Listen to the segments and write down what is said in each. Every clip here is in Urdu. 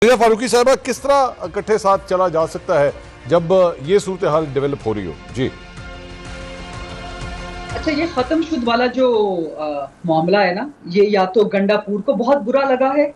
فاروقی صاحبہ کس طرح اکٹھے ساتھ چلا جا سکتا ہے جب یہ صورتحال ڈیولپ ہو رہی ہو؟ جی اچھا، یہ ختم شد والا جو معاملہ ہے نا، یہ یا تو گنڈا پور کو بہت برا لگا ہے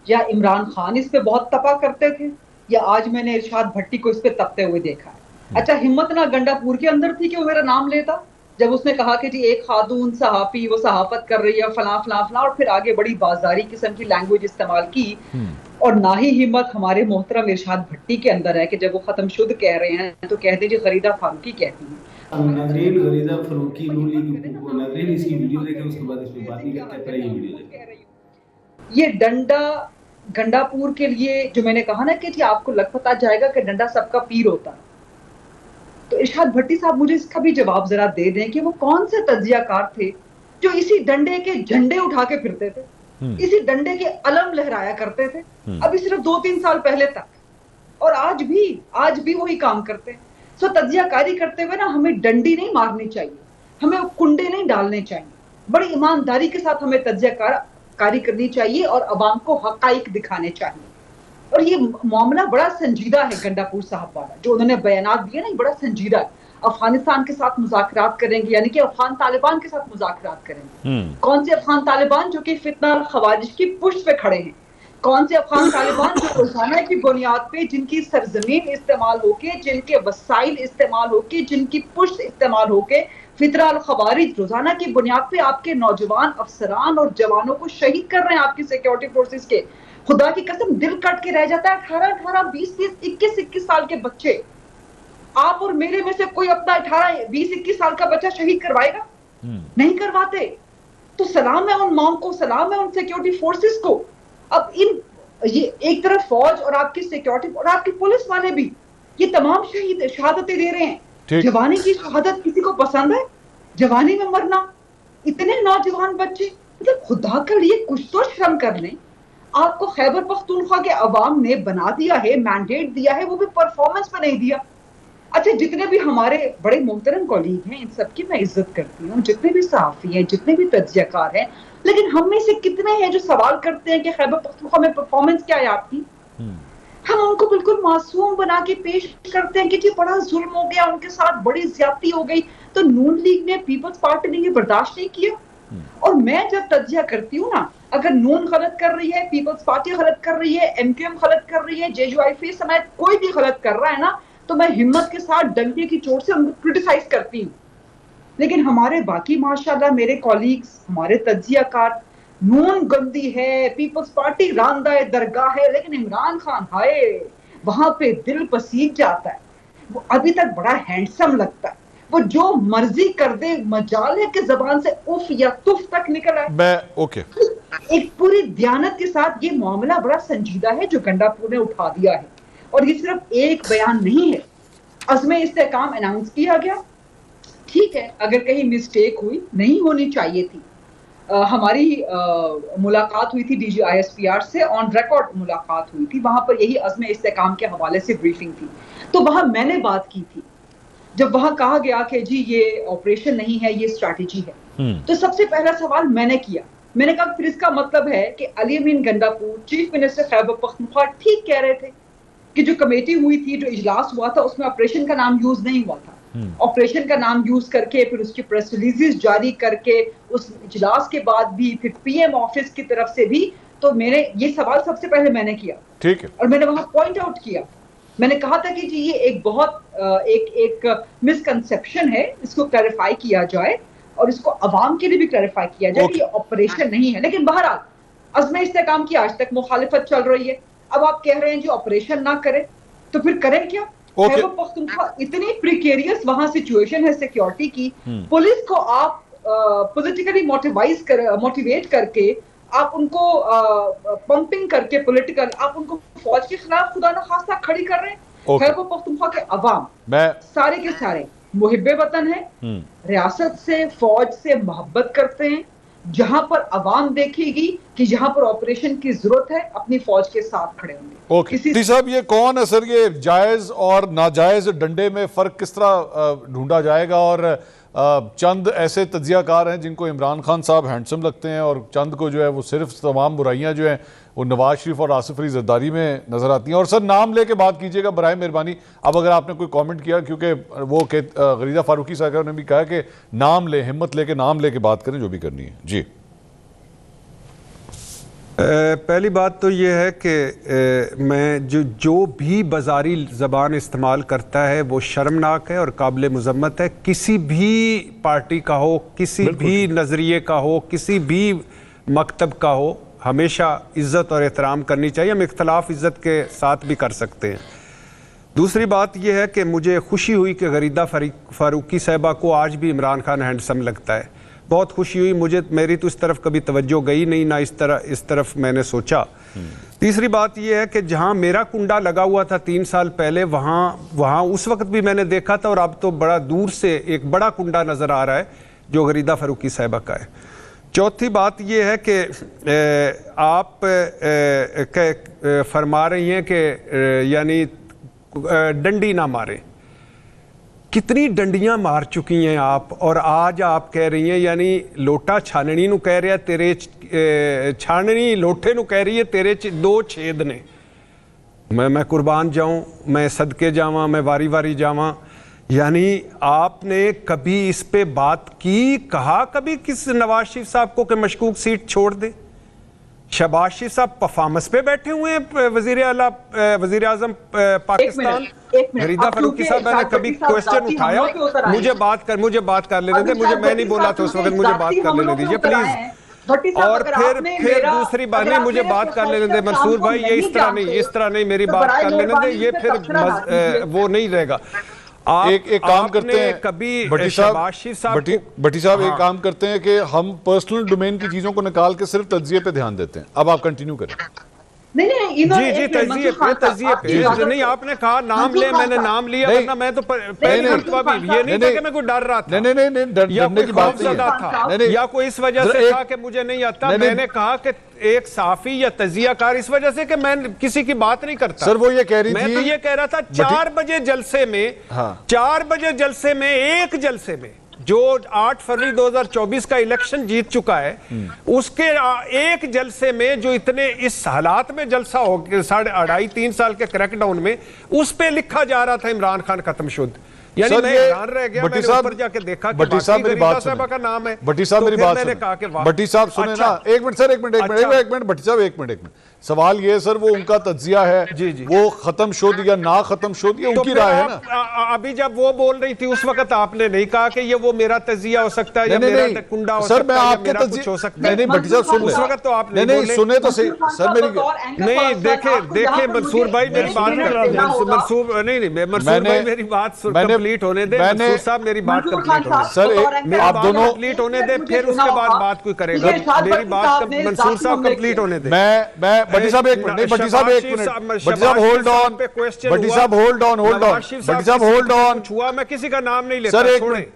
یا عمران خان اس پہ بہت تپا کرتے تھے، یا آج میں نے ارشاد بھٹی کو اس پہ تپتے ہوئے دیکھا ہے۔ اچھا، ہمت نہ گنڈا پور کے اندر تھی کہ وہ میرا نام لیتا جب اس نے کہا کہ جی ایک خاتون صحافی وہ صحافت کر رہی ہے فلاں فلاں فلاں، اور پھر آگے بڑی بازاری قسم کی لینگویج استعمال کی۔ اور نہ ہی ہمت ہمارے محترم ارشاد بھٹی کے اندر ہے کہ جب وہ ختم شد کہہ رہے ہیں تو کہہ دیں جی غریدہ فاروقی کہتی ہیں۔ ناظرین، غریدہ فاروقی نون لیگ ناظرین اس کی ویڈیو دیکھیں، اس کے بعد اس پہ بات نہیں کرتے، پہلے یہ ویڈیو دیکھیں۔ یہ ڈنڈا گنڈا پور کے لیے جو میں نے کہا نا کہ جی آپ کو لگ پتا جائے گا کہ ڈنڈا سب کا پیر ہوتا ہے، تو ارشاد بھٹی صاحب مجھے اس کا بھی جواب ذرا دے دیں کہ وہ کون سے تجزیہ کار تھے جو اسی ڈنڈے کے جھنڈے اٹھا کے پھرتے تھے، اسی ڈنڈے کے علم لہرایا کرتے تھے ابھی صرف 2-3 سال پہلے تک، اور آج بھی وہی کام کرتے ہیں۔ سو تجزیہ کاری کرتے ہوئے نا ہمیں ڈنڈی نہیں مارنی چاہیے، ہمیں کنڈے نہیں ڈالنے چاہیے، بڑی ایمانداری کے ساتھ ہمیں تجزیہ کاری کرنی چاہیے اور عوام کو حقائق دکھانے چاہیے۔ اور یہ معاملہ بڑا سنجیدہ ہے گنڈا پور صاحب والا جو انہوں نے بیانات دیے نا، بڑا سنجیدہ ہے۔ افغانستان کے ساتھ مذاکرات کریں گے، یعنی کہ افغان طالبان کے ساتھ مذاکرات کریں گے۔ کون سے افغان طالبان جو کہ فتنہ الخوارج کی پشت پہ کھڑے ہیں، کون سے افغان طالبان جو روزانہ کی بنیاد پہ جن کی سرزمین استعمال ہو کے، جن کے وسائل استعمال ہو کے، جن کی پشت استعمال ہو کے فتنہ الخوارج روزانہ کی بنیاد پہ آپ کے نوجوان افسران اور جوانوں کو شہید کر رہے ہیں، آپ کی سیکیورٹی فورسز کے۔ خدا کی قسم دل کٹ کے رہ جاتا ہے۔ 18 20 21 سال کے بچے، آپ اور میرے میں سے کوئی اپنا 18 20 21 سال کا بچہ شہید کروائے گا؟ نہیں کرواتے۔ تو سلام ہے ان ماؤں کو، سلام ہے ان سیکیورٹی فورسز کو۔ اب یہ ایک طرف فوج اور آپ کی سیکیورٹی اور آپ کی پولیس والے بھی یہ تمام شہادتیں دے رہے ہیں۔ جوانی کی شہادت کسی کو پسند ہے؟ جوانی میں مرنا، اتنے نوجوان بچے، مطلب خدا کے لیے کچھ تو شرم کر لیں۔ آپ کو خیبر پختونخوا کے عوام نے بنا دیا ہے، مینڈیٹ دیا ہے، وہ بھی پرفارمنس پہ نہیں دیا۔ اچھا، جتنے بھی ہمارے بڑے محترم کولیگ ہیں ان سب کی میں عزت کرتی ہوں، جتنے بھی صحافی ہیں، جتنے بھی تجزیہ کار ہیں، لیکن ہم میں سے کتنے ہیں جو سوال کرتے ہیں کہ خیبر پختونخوا میں پرفارمنس کیا ہے آپ کی؟ ہم ان کو بالکل معصوم بنا کے پیش کرتے ہیں کہ جی بڑا ظلم ہو گیا، ان کے ساتھ بڑی زیادتی ہو گئی۔ تو نون لیگ نے، پیپلز پارٹی نے یہ برداشت نہیں کیا۔ اور میں جب تجزیہ کرتی ہوں نا، اگر نون غلط کر رہی ہے، پیپلز پارٹی غلط کر رہی ہے، ایم کیو ایم غلط کر رہی ہے، جے یو آئی فی سمیت کوئی بھی غلط کر رہا ہے نا، تو میں ہمت کے ساتھ ڈنڈے کی چوٹ سے ان کو کرٹیسائز کرتی ہوں۔ لیکن ہمارے باقی ماشاءاللہ میرے کولیگز، ہمارے تجزیہ کار، نون گندی ہے، پیپلز پارٹی راندہ درگاہ ہے، لیکن عمران خان ہائے وہاں پہ دل پسیج جاتا ہے۔ وہ ابھی تک بڑا ہینڈسم لگتا ہے، وہ جو مرضی کر دے، مجال ہے کہ زبان سے اف یا تف تک نکل آئے۔ ایک پوری دیانت کے ساتھ یہ معاملہ بڑا سنجیدہ ہے جو گنڈا پور نے اٹھا دیا ہے، اور یہ صرف ایک بیان نہیں ہے۔ عزم استحکام اناؤنس کیا گیا، ٹھیک ہے، اگر کہیں مسٹیک ہوئی، نہیں ہونی چاہیے تھی۔ ہماری ملاقات ہوئی تھی D G I S P R سے، آن ریکارڈ ملاقات ہوئی تھی، وہاں پر یہی عزم استحکام کے حوالے سے بریفنگ تھی، تو وہاں میں نے بات کی تھی جب وہاں کہا گیا کہ جی یہ آپریشن نہیں ہے، یہ اسٹریٹجی ہے۔ تو سب سے پہلا سوال میں نے کیا، میں نے کہا پھر اس کا مطلب ہے کہ علی امین گنڈا پور چیف منسٹر خیبر پختونخوا ٹھیک کہہ رہے تھے کہ جو کمیٹی ہوئی تھی، جو اجلاس ہوا تھا، اس میں آپریشن کا نام یوز نہیں ہوا تھا۔ آپریشن کا نام یوز کر کے پھر اس کی پریس ریلیزز جاری کر کے اس اجلاس کے بعد بھی پھر پی ایم آفس کی طرف سے بھی، تو میں نے یہ سوال سب سے پہلے میں نے کیا، ٹھیک ہے، اور میں نے وہاں پوائنٹ آؤٹ کیا، میں نے کہا تھا کہ جی یہ ایک بہت ایک مسکنسیپشن ہے، اس کو کلیریفائی کیا جائے اور اس کو عوام کے لیے بھی کلیریفائی کیا جائے کہ یہ آپریشن نہیں ہے۔ لیکن بہرحال عزم استحکام کی آج تک مخالفت چل رہی ہے۔ اب آپ کہہ رہے ہیں جو آپریشن نہ کرے تو پھر کریں کیا؟ خیبر پختونخوا اتنی پریکیریس وہاں سچویشن ہے سیکیورٹی کی، پولیس کو آپ پولیٹیکلی موٹیویٹ کر کے، آپ ان کو پمپنگ کر کے پولیٹیکل، آپ ان کو فوج کے خلاف خدا نخواستہ کھڑی کر رہے ہیں۔ خیبر پختونخوا کے عوام سارے کے سارے محب وطن ہیں، ریاست سے، فوج سے محبت کرتے ہیں۔ جہاں پر عوام دیکھے گی کہ جہاں پر آپریشن کی ضرورت ہے، اپنی فوج کے ساتھ کھڑے ہوں گے۔ مفتی صاحب، یہ کون اثر، یہ جائز اور ناجائز ڈنڈے میں فرق کس طرح ڈھونڈا جائے گا؟ اور چند ایسے تجزیہ کار ہیں جن کو عمران خان صاحب ہینڈسم لگتے ہیں، اور چند کو جو ہے وہ صرف تمام برائیاں جو ہیں وہ نواز شریف اور آصف علی زرداری میں نظر آتی ہیں. اور سر نام لے کے بات کیجیے گا برائے مہربانی. اب اگر آپ نے کوئی کامنٹ کیا, کیونکہ وہ غریدہ فاروقی صاحب نے بھی کہا کہ نام لے, ہمت لے کے نام لے کے بات کریں جو بھی کرنی ہے. جی پہلی بات تو یہ ہے کہ میں جو بھی بازاری زبان استعمال کرتا ہے وہ شرمناک ہے اور قابل مذمت ہے. کسی بھی پارٹی کا ہو, کسی بھی نظریے کا ہو, کسی بھی مکتب کا ہو, ہمیشہ عزت اور احترام کرنی چاہیے. ہم اختلاف عزت کے ساتھ بھی کر سکتے ہیں. دوسری بات یہ ہے کہ مجھے خوشی ہوئی کہ غریدہ فاروقی صاحبہ کو آج بھی عمران خان ہینڈسم لگتا ہے. بہت خوشی ہوئی. میری تو اس طرف کبھی توجہ گئی نہیں, نہ اس طرف میں نے سوچا. تیسری بات یہ ہے کہ جہاں میرا کنڈا لگا ہوا تھا 3 سال پہلے, وہاں اس وقت بھی میں نے دیکھا تھا, اور اب تو بڑا دور سے ایک بڑا کنڈا نظر آ رہا ہے جو غریدہ فاروقی صاحبہ کا ہے. چوتھی بات یہ ہے کہ آپ فرما رہی ہیں کہ یعنی ڈنڈی نہ ماریں. کتنی ڈنڈیاں مار چکی ہیں آپ, اور آج آپ کہہ رہی ہیں یعنی لوٹا چھاننی نو کہہ رہا ہے تیرے چھاننی لوٹے نو کہہ رہی ہے تیرے 2 چھید نے. میں قربان جاؤں, میں صدقے جاواں, میں واری واری جاواں. یعنی آپ نے کبھی اس پہ بات کی, کہا کبھی کس نواز شریف صاحب کو کہ مشکوک سیٹ چھوڑ دے؟ شہباز شریف صاحب پرفارمنس پہ بیٹھے ہوئے ہیں, وزیر اعظم پاکستان. غریدہ فاروقی صاحب میں نے کبھی کوسچن اٹھایا, مجھے بات کر لینے دیں, میں نہیں بولا تھا اس وقت, مجھے بات کر لینے دیجیے پلیز. اور پھر دوسری بات نہیں, مجھے بات کر لینے دیں منصور بھائی, یہ اس طرح نہیں میری بات کر لینے دیں, یہ پھر وہ نہیں رہے گا. ایک کام کرتے ہیں بھٹی صاحب, ایک کام کرتے ہیں کہ ہم پرسنل ڈومین کی چیزوں کو نکال کے صرف تجزیے پہ دھیان دیتے ہیں. اب آپ کنٹینیو کریں. جی تجزیے پہ نہیں, آپ نے کہا نام لے, میں نے نام لیا, ورنہ میں تو پہلی مرتبہ بھی یہ نہیں تھا کہ میں کوئی ڈر رہا تھا یا کوئی خوفزدہ تھا یا کوئی اس وجہ سے تھا کہ مجھے نہیں آتا. میں نے کہا کہ ایک صحافی یا تجزیہ کار اس وجہ سے کہ میں کسی کی بات نہیں کرتا. سر وہ یہ کہہ رہی تھی, میں تو یہ کہہ رہا تھا 4 بجے جلسے میں ایک جلسے میں جو 8 فروری 2024 کا الیکشن جیت چکا ہے, اس کے ایک جلسے میں جو اتنے اس حالات میں جلسہ ہو 2.5-3 سال کے کریک ڈاؤن میں, اس پہ لکھا جا رہا تھا عمران خان ختم شد. یعنی میں حیران رہ گیا, میں نے اوپر جا کے دیکھا کہ بھٹی صاحب میری بات سنیں, کا نام ہے. بھٹی صاحب میری بات سنیں, بھٹی صاحب سنیں نا, ایک منٹ سر, ایک منٹ بھٹی صاحب, ایک منٹ. سوال یہ سر, وہ ان کا تجزیہ ہے, وہ ختم شد یا نہ ختم شد, یہ ان کی رائے ہے نا. ابھی جب وہ بول رہی تھی اس وقت آپ نے نہیں کہا کہ یہ وہ میرا تجزیہ ہو سکتا ہے یا میرا کنڈا ہو سکتا ہے یا میرا کچھ ہو سکتا ہے. نہیں بھٹی صاحب سن لیں, اس وقت تو آپ نے نہیں سنے تو صحیح سر میری. نہیں دیکھیں منصور بھائی میری بات, منصور بھائی میری بات کمپلیٹ ہونے دیں. منصور صاحب میری بات کمپلیٹ ہونے دیں سر, آپ دونوں کمپلیٹ ہونے دیں, پھر اس کے بعد بات کوئی کرے گا. میری بات منصور صاحب کمپلیٹ ہونے دیں. میں بھٹی صاحب ایک منٹ, بھٹی صاحب ایک منٹ, بھٹی صاحب ہولڈ آن, بھٹی صاحب ہولڈ آن, بھٹی صاحب ہولڈ آن. میں کسی کا نام نہیں لیتا. سر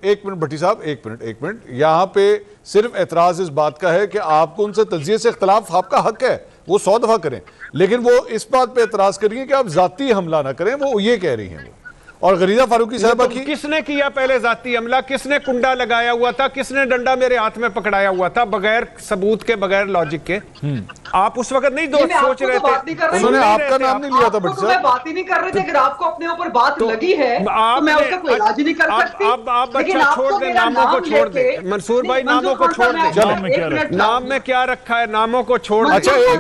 ایک منٹ بھٹی صاحب, ایک منٹ. یہاں پہ صرف اعتراض اس بات کا ہے کہ آپ کو ان سے تجزیے سے اختلاف, آپ کا حق ہے, وہ 100 دفعہ کریں, لیکن وہ اس بات پہ اعتراض کر رہی ہیں کہ آپ ذاتی حملہ نہ کریں, وہ یہ کہہ رہی ہیں. اور غریدہ فاروقی صاحبہ کی کس نے کیا پہلے ذاتی حملہ, کس نے کنڈا لگایا ہوا تھا, کس نے ڈنڈا میرے ہاتھ میں پکڑایا ہوا تھا بغیر ثبوت کے, بغیر لاجک کے؟ آپ اس وقت نہیں سوچ رہے تھے, انہوں نے آپ کا نام نہیں لیا تھا. بھٹی صاحب بات ہی نہیں کر رہے تھے, اگر آپ کو اپنے اوپر بات لگی ہے تو میں اس کا کوئی علاج نہیں کر سکتی. آپ بچہ چھوڑ دیں, ناموں کو چھوڑ دیں منصور بھائی, ناموں کو چھوڑ دیں. نام میں کیا رکھا ہے, ناموں کو چھوڑ دیں. اچھا ایک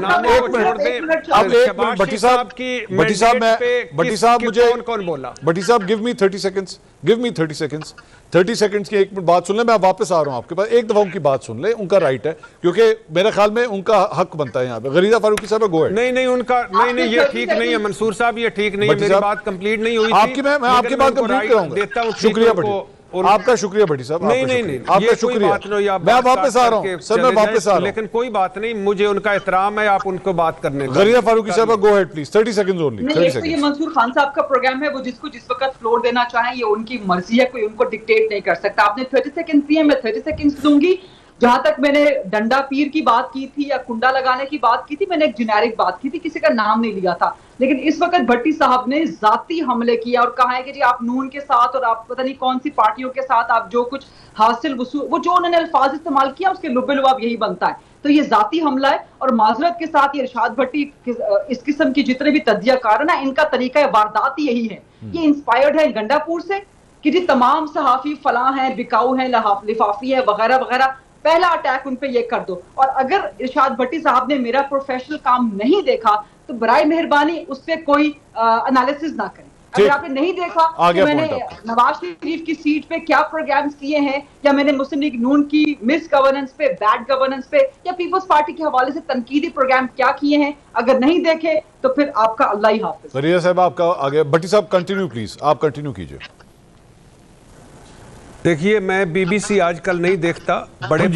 منٹ, اب ایک منٹ بھٹی صاحب کی, بھٹی صاحب مجھے کون بولا, بھٹی صاحب give me 30 seconds, give me 30 seconds, 30 seconds کی ایک بات سن لیں. میں واپس آ رہا ہوں آپ کے پاس, ایک دفعہ ان کی بات سن لیں, ان کا رائٹ ہے, کیونکہ میرے خیال میں ان کا حق بنتا ہے یہاں پہ. غریدہ فاروقی صاحب گو ہے. نہیں ان کا نہیں, یہ ٹھیک نہیں ہے منصور صاحب, یہ ٹھیک نہیں ہے, میری بات کمپلیٹ نہیں ہوئی تھی. میں آپ کی بات کمپلیٹ کراؤں گا. شکریہ بھٹی, آپ کا شکریہ بھٹی صاحب. نہیں آپ کا شکریہ, میں واپس آ رہا ہوں سر, میں واپس آ رہا ہوں, لیکن کوئی بات نہیں, مجھے ان کا احترام ہے, آپ ان کو بات کرنے. غریدہ فاروقی صاحب گو ہیڈ پلیز, 30 seconds only. یہ منصور خان صاحب کا پروگرام ہے, وہ جس کو جس وقت فلور دینا چاہیں یہ ان کی مرضی ہے, کوئی ان کو ڈکٹیٹ نہیں کر سکتا. آپ نے 30 seconds دیے, میں 30 seconds دوں گی. جہاں تک میں نے ڈنڈا پیر کی بات کی تھی یا کنڈا لگانے کی بات کی تھی, میں نے ایک جنیرک بات کی تھی, کسی کا نام نہیں لیا تھا. لیکن اس وقت بھٹی صاحب نے ذاتی حملے کیا اور کہا ہے کہ جی آپ نون کے ساتھ اور آپ پتہ نہیں کون سی پارٹیوں کے ساتھ آپ جو کچھ حاصل وصول، وہ جو انہوں نے الفاظ استعمال کیا اس کے لب لباب یہی بنتا ہے. تو یہ ذاتی حملہ ہے. اور معذرت کے ساتھ یہ ارشاد بھٹی اس قسم کی جتنے بھی تجزیہ کار ہیں نا، ان کا طریقہ واردات یہی ہے. یہ انسپائرڈ ہے گنڈا پور سے کہ جی تمام صحافی فلاں ہیں، بکاؤ ہیں، لفافی ہے وغیرہ وغیرہ، پہلا اٹیک ان پہ یہ کر دو. اور اگر ارشاد بھٹی صاحب نے میرا پروفیشنل کام نہیں دیکھا تو برائے مہربانی اس پہ کوئی انالیسز نہ کریں. اگر آپ نے نہیں دیکھا کہ میں نے نواز شریف کی سیٹ پہ کیا پروگرامز کیے ہیں، یا میں نے مسلم لیگ نون کی مس گورننس پہ، بیڈ گورننس پہ، یا پیپلز پارٹی کے حوالے سے تنقیدی پروگرام کیا کیے ہیں، اگر نہیں دیکھے تو پھر آپ کا اللہ ہی حافظ. فریدہ صاحب آپ کا آگے. بھٹی صاحب کنٹینیو پلیز، آپ کنٹینیو کیجئے. دیکھیے میں بی بی سی آج کل نہیں دیکھتا، بڑے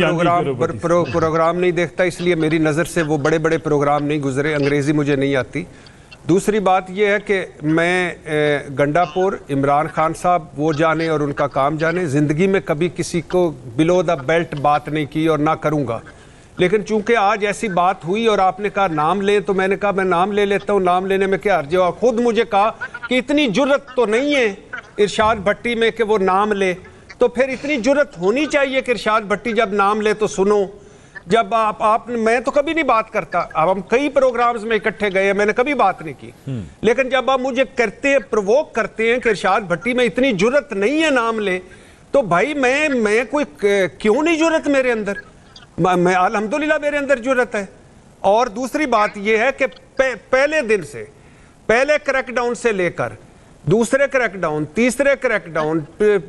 پروگرام نہیں دیکھتا، اس لیے میری نظر سے وہ بڑے بڑے پروگرام نہیں گزرے. انگریزی مجھے نہیں آتی. دوسری بات یہ ہے کہ میں گنڈا پور عمران خان صاحب وہ جانے اور ان کا کام جانے، زندگی میں کبھی کسی کو بلو دا بیلٹ بات نہیں کی اور نہ کروں گا. لیکن چونکہ آج ایسی بات ہوئی اور آپ نے کہا نام لیں، تو میں نے کہا میں نام لے لیتا ہوں. نام لینے میں کیا حرج ہے؟ اور خود مجھے کہا کہ اتنی جرت تو نہیں ہے ارشاد بھٹی میں کہ وہ نام لے. تو پھر اتنی جرت ہونی چاہیے کہ ارشاد بھٹی جب نام لے تو سنو. جب آپ میں تو کبھی نہیں بات کرتا، اب ہم کئی پروگرامز میں اکٹھے گئے ہیں، میں نے کبھی بات نہیں کی. لیکن جب آپ مجھے کرتے ہیں، پرووک کرتے ہیں کہ ارشاد بھٹی میں اتنی جرت نہیں ہے نام لے، تو بھائی میں کوئی کیوں نہیں جرت میرے اندر؟ میں الحمدللہ میرے اندر جرت ہے. اور دوسری بات یہ ہے کہ پہلے دن سے، پہلے کریک ڈاؤن سے لے کر دوسرے کریک ڈاؤن، تیسرے کریک ڈاؤن،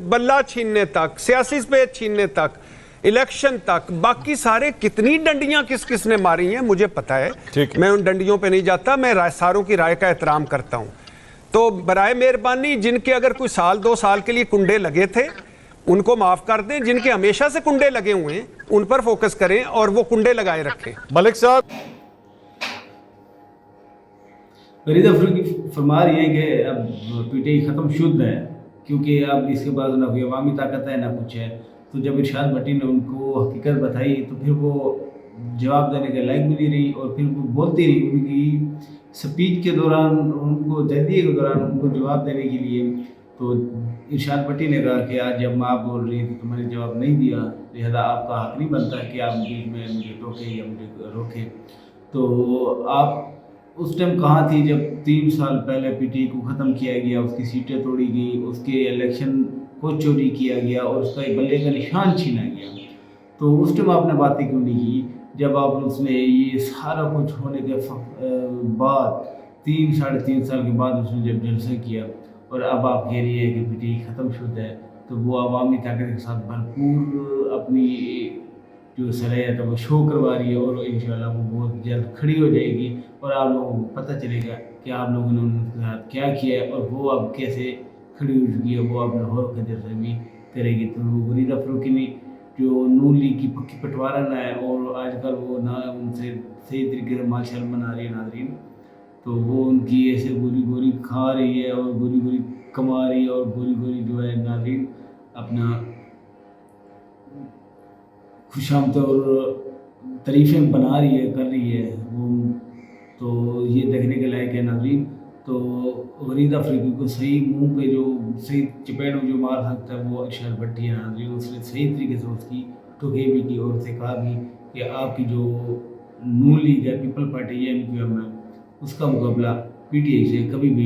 بلہ چھیننے تک، سیاسی سپیس چھیننے تک، الیکشن تک، باقی سارے کتنی ڈنڈیاں کس نے ماری ہیں مجھے پتا ہے. میں ان ڈنڈیوں پہ نہیں جاتا، میں ساروں کی رائے کا احترام کرتا ہوں. تو برائے مہربانی جن کے اگر کوئی سال 2 سال کے لیے کنڈے لگے تھے ان کو معاف کر دیں، جن کے ہمیشہ سے کنڈے لگے ہوئے ہیں ان پر فوکس کریں اور وہ کنڈے لگائے رکھیں. ملک صاحب فریدہ فروکی فرما رہی ہے کہ اب پی ٹی آئی ختم شدھ ہے، کیونکہ اب اس کے بعد نہ کوئی عوامی طاقت ہے نہ کچھ ہے. تو جب ارشاد بھٹی نے ان کو حقیقت بتائی تو پھر وہ جواب دینے کے لائق بھی نہیں رہی، اور پھر وہ بولتی رہی. ان کی سپیچ کے دوران، ان کو تحریک کے دوران ان کو جواب دینے کے لیے، تو ارشاد بھٹی نے کہا کہ آج جب آپ بول رہی تھی تو میں نے جواب نہیں دیا، لہذا آپ کا حق نہیں بنتا کہ آپ بیچ میں مجھے ٹوکیں یا مجھے روکیں. تو آپ اس ٹائم کہاں تھی جب 3 سال پہلے پی ٹی آئی کو ختم کیا گیا، اس کی سیٹیں توڑی گئی، اس کے الیکشن کو چوری کیا گیا اور اس کا ایک بلے کا نشان چھینا گیا؟ تو اس ٹائم آپ نے باتیں کیوں نہیں کی جب آپ اس نے یہ سارا کچھ ہونے کے بعد 3-3.5 سال کے بعد اس نے جب جلسہ کیا، اور اب آپ کہہ رہی ہے کہ پی ٹی آئی ختم شدہ ہے؟ تو وہ عوامی طاقت کے ساتھ بھرپور اپنی جو صلاحیت ہے وہ شو کروا رہی ہے، اور انشاءاللہ وہ بہت جلد کھڑی ہو جائے گی، اور آپ لوگوں کو پتہ چلے گا کہ آپ لوگوں نے ان کے ساتھ کیا کیا ہے اور وہ اب کیسے کھڑی ہو چکی ہے. وہ اب لاہور کے جلسے بھی کرے گی. تو فریدہ فروکی نے جو نون لیگ کی پکی پٹوارا نہ ہے، اور آج کل وہ نہ ان سے صحیح طریقے سے ماشاء اللہ منا رہی ہے ناظرین، تو وہ ان کی ایسے گوری گوری کھا رہی ہے اور گوری گوری کما رہی ہے، اور گوری گوری جو ہے ناظرین اپنا خوش آمد اور تعریفیں بنا رہی ہے، کر رہی ہے وہ. تو یہ دیکھنے کے لائق ہے ناظرین. تو فریدہ فروکی کو صحیح منہ پہ جو صحیح چپیڑ جو مار سکتا ہے وہ ارشاد بھٹی ہے ناظرین. اس نے صحیح طریقے سے اس کی ٹوکے بھی کی اور اسے کہا بھی کہ آپ کی جو نون لیگ ہے، پیپل پارٹی ہے، ایم کیو ایم ہے، اس کا مقابلہ پی ٹی آئی سے کبھی بھی